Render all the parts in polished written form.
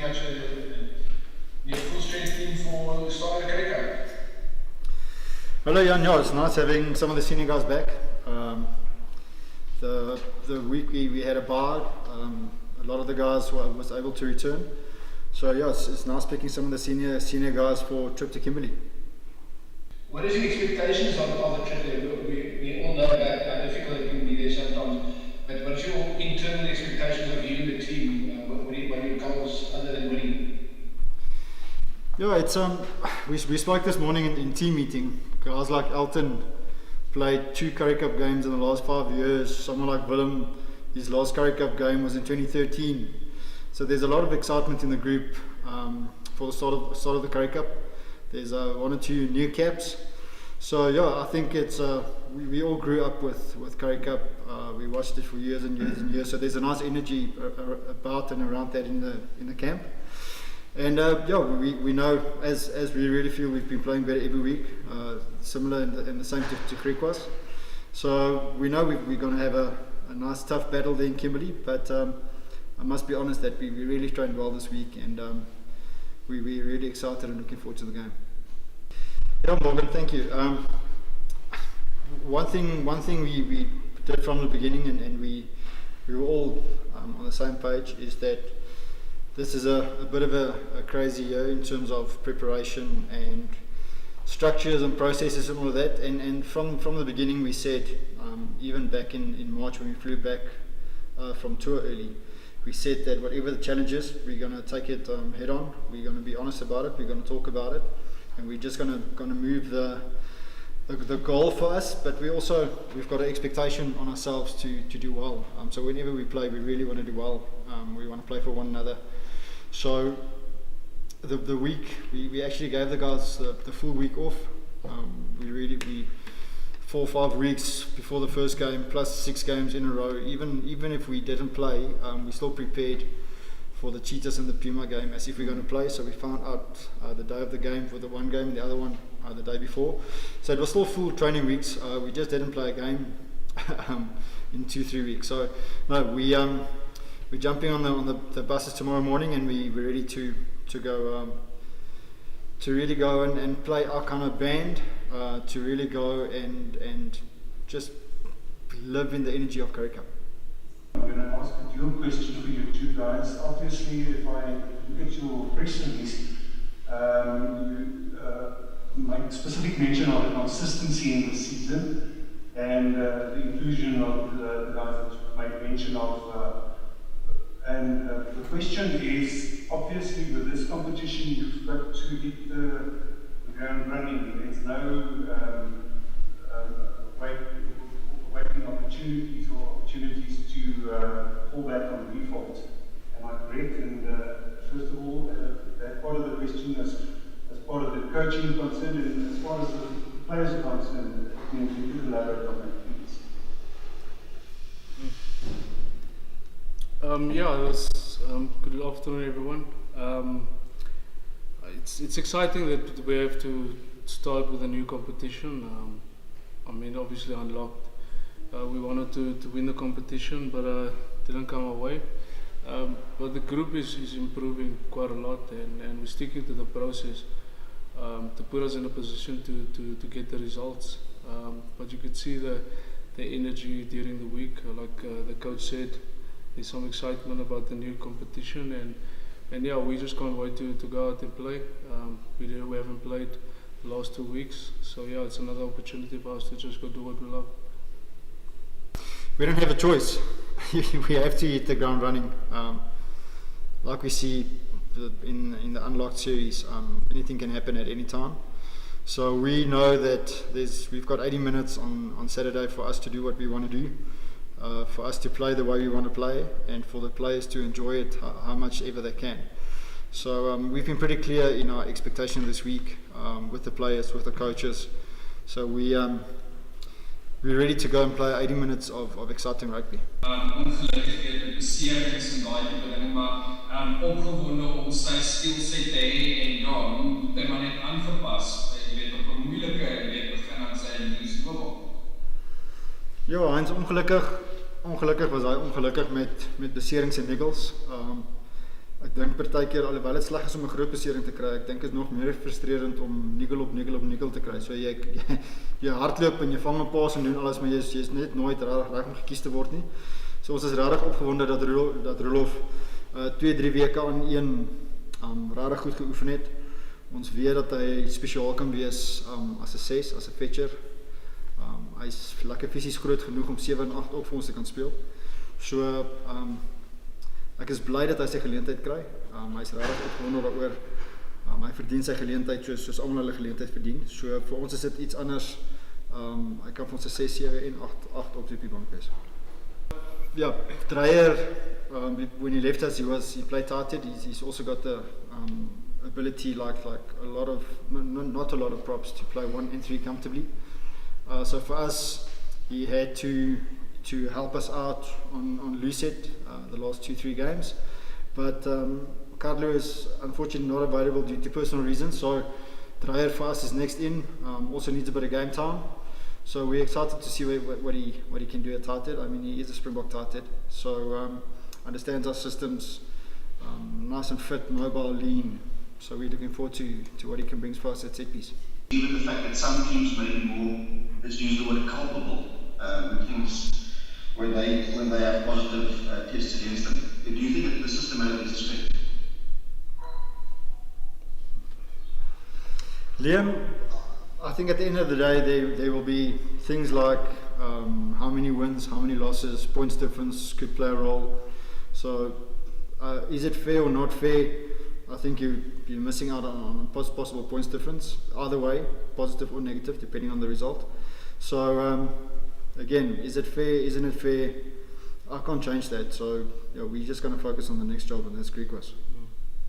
much a full strength team for the start of the Currie Cup. Hello Jan, yeah, it's nice having some of the senior guys back. The week we had a bye, a lot of the guys was able to return. So yeah, it's nice picking some of the senior guys for a trip to Kimberley. What is your expectations of the trip there? We all know about how difficult it can be there sometimes, but what's your internal expectations of you and the team? What are your goals other than winning? Yeah, it's we spoke this morning in team meeting. Guys like Elton played 2 Currie Cup games in the last 5 years. Someone like Willem, his last Currie Cup game was in 2013. So there's a lot of excitement in the group for the start of the Currie Cup. There's 1 or 2 new caps. So yeah, I think it's we all grew up with Currie Cup. We watched it for years and years and years. So there's a nice energy about and around that in the camp. And yeah, we know as we really feel we've been playing better every week, similar in the same to Griquas. So we know we're going to have a nice tough battle there in Kimberley, but I must be honest that we really trained well this week, and we're really excited and looking forward to the game. Yeah, Morgan, thank you. One thing we did from the beginning, and we were all on the same page, is that this is a bit of a crazy year in terms of preparation and structures and processes and all of that. And from the beginning we said, even back in March when we flew back from tour early, we said that whatever the challenge is, we're going to take it head on. We're going to be honest about it. We're going to talk about it, and we're just going to move the goal for us. But we've got an expectation on ourselves to do well. So whenever we play, we really want to do well. We want to play for one another. So the week we actually gave the guys the full week off. We 4 or 5 weeks before the first game, plus 6 games in a row. Even if we didn't play, we still prepared for the Cheetahs and the Puma game as if we're going to play. So we found out the day of the game for the one game, and the other one the day before. So it was still full training weeks. We just didn't play a game in 2-3 weeks. So no, we're jumping on the buses tomorrow morning, and we're ready to go to really go and play our kind of band, to really go and just live in the energy of Currie Cup. I'm going to ask a dual question for you 2 guys. Obviously, if I look at your press release, you make specific mention of the consistency in the season and the inclusion of the guys that you made mention of. And the question is, obviously with this competition you've got to hit the ground running. There's no waiting opportunities or opportunities to fall back on default. Am I correct? And first of all, that part of the question as part of the coaching concern, and as far as the players are concerned, you could elaborate on that, please. Good afternoon, everyone. It's exciting that we have to start with a new competition. I mean, obviously unlocked. We wanted to win the competition, but didn't come our way. But the group is improving quite a lot, and we're sticking to the process to put us in a position to get the results. But you could see the energy during the week, like the coach said. There's some excitement about the new competition, and yeah, we just can't wait to go out and play. We haven't played the last 2 weeks, so yeah, it's another opportunity for us to just go do what we love. We don't have a choice. We have to hit the ground running. Like we see in the Unlocked series, anything can happen at any time. So we know that we've got 80 minutes on Saturday for us to do what we want to do. For us to play the way we want to play, and for the players to enjoy it how much ever they can. So we've been pretty clear in our expectation this week with the players, with the coaches. So we're ready to go and play 80 minutes of exciting rugby. Ongelukkig het die beserings en daai tipe dinge, maar opgewonde om sy skillset te hê, en ja, moet hy maar net aangepas. Jy weet, op 'n moeilike begin aan sy nuwe skool. Ja, Heinz, ongelukkig was hy ongelukkig met beserings en niggles. Ek Ek dink partykeer alhoewel dit sleg is om 'n groot besering te kry, ek dink is nog meer frustrerend om niggle op niggle te kry. So jy hardloop en jy vang 'n paas en doen alles, maar jy's net nooit reg om gekies te word nie. So ons is regtig opgewonde dat Rolof 2-3 weke aan een regtig goed geoefen het. Ons weet dat hy spesiaal kan wees as 'n 6, as 'n fetcher. Hy's lekker fisies groot genoeg om 7 en 8 ook vir ons te kan speel. So ek is bly dat hy sy geleentheid kry. Hy's regtig opgewonde daaroor. Hy verdien sy geleentheid soos almal hulle geleentheid verdien. So vir ons is dit iets anders. Hy kan vir ons 'n 6, 7 en 8 op die bank wees. Ja, Dreyer, when he left us, he played tight. He's also got the ability like a lot of, not a lot of props to play 1 and 3 comfortably. So for us, he had to help us out on Lucet the last 2-3 games. But Carlo is unfortunately not available due to personal reasons. So Dreyer for us is next in, also needs a bit of game time. So we're excited to see what he can do at tight head. I mean, he is a Springbok tight head, so understands our systems, nice and fit, mobile, lean. So we're looking forward to what he can bring for us at set piece. Even the fact that some teams may be more, let's use the word culpable, with things when they have positive tests against them. Do you think that the system has its strength? Liam, I think at the end of the day there will be things like how many wins, how many losses, points difference could play a role. So is it fair or not fair? I think you're missing out on a possible points difference, either way, positive or negative, depending on the result. So again, is it fair, isn't it fair? I can't change that, so yeah, we're just going to focus on the next job, and that's Griquas.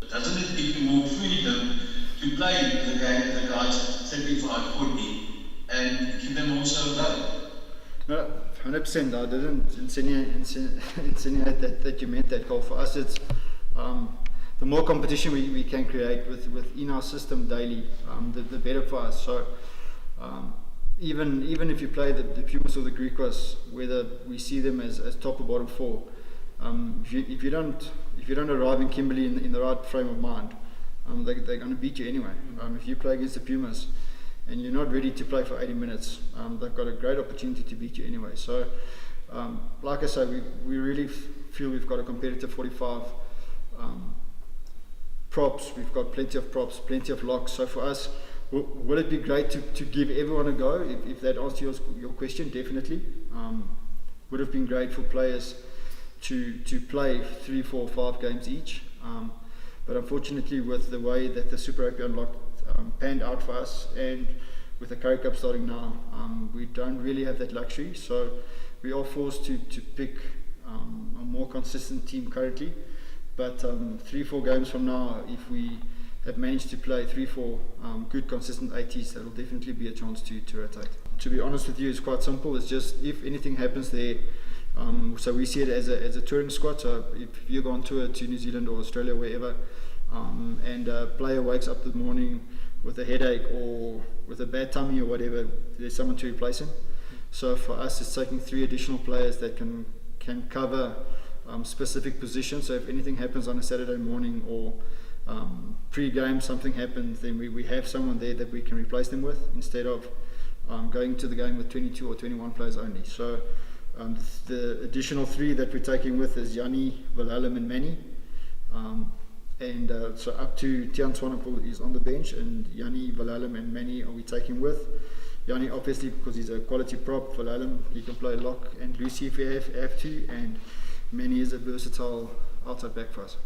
Doesn't it give you more freedom to play the game, the guys 75, 40, and give them also a go? No, 100%. I didn't insinuate that you meant that, Cole. For us, it's the more competition we can create within our system daily, the better for us. So even if you play the Pumas or the Griquas, whether we see them as top or bottom 4, if you don't arrive in Kimberley in the right frame of mind, they're going to beat you anyway. If you play against the Pumas and you're not ready to play for 80 minutes, they've got a great opportunity to beat you anyway. So like I say, we really feel we've got a competitive 45 props. We've got plenty of props, plenty of locks. So for us, would it be great to give everyone a go? If that answers your question, definitely. Would have been great for players to play 3, 4, 5 games each. But unfortunately, with the way that the Super Rugby Unlocked panned out for us, and with the Currie Cup starting now, we don't really have that luxury. So we are forced to pick a more consistent team currently. But 3-4 games from now, if we have managed to play 3-4 good consistent 80s, that will definitely be a chance to rotate. To be honest with you, it's quite simple. It's just if anything happens there, so we see it as a touring squad. So if you go on tour to New Zealand or Australia, wherever, and a player wakes up in the morning with a headache or with a bad tummy or whatever, there's someone to replace him. So for us, it's taking 3 additional players that can cover specific positions. So if anything happens on a Saturday morning or pre-game something happens, then we have someone there that we can replace them with, instead of going to the game with 22 or 21 players only. So the additional 3 that we're taking with is Yanni, Wilhelm and Manny, and so up to Tian Swanepoel is on the bench, and Yanni, Wilhelm and Manny are we taking with. Yanni obviously because he's a quality prop. Wilhelm, he can play lock and Lucy if you have to, and Manny is a versatile outside back for us.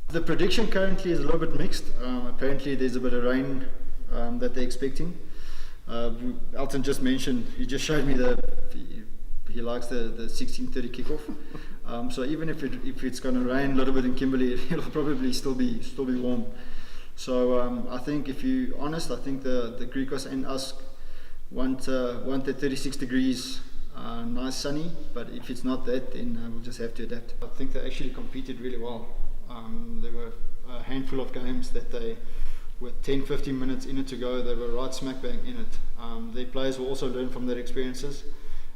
The prediction currently is a little bit mixed. Apparently there's a bit of rain that they're expecting. Elton just mentioned, he just showed me he likes the 16:30 kickoff. So even if it's going to rain a little bit in Kimberley, it'll probably still be warm. So I think, if you're honest, I think the Griquas and us want the 36 degrees, nice sunny. But if it's not that, then we'll just have to adapt. I think they actually competed really well. There were a handful of games that they, with 10-15 minutes in it to go, they were right smack bang in it. Their players will also learn from their experiences.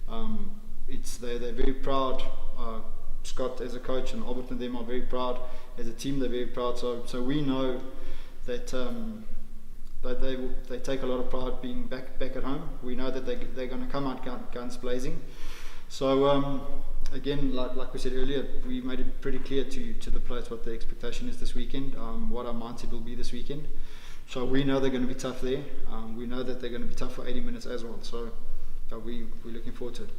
They're very proud Scott as a coach and Albert and them are very proud. As a team, they're very proud. So we know that that they take a lot of pride being back at home. We know that they're going to come out guns blazing. So again, like we said earlier, we made it pretty clear to the players what the expectation is this weekend, what our mindset will be this weekend. So we know they're going to be tough there. We know that they're going to be tough for 80 minutes as well. So we're looking forward to it.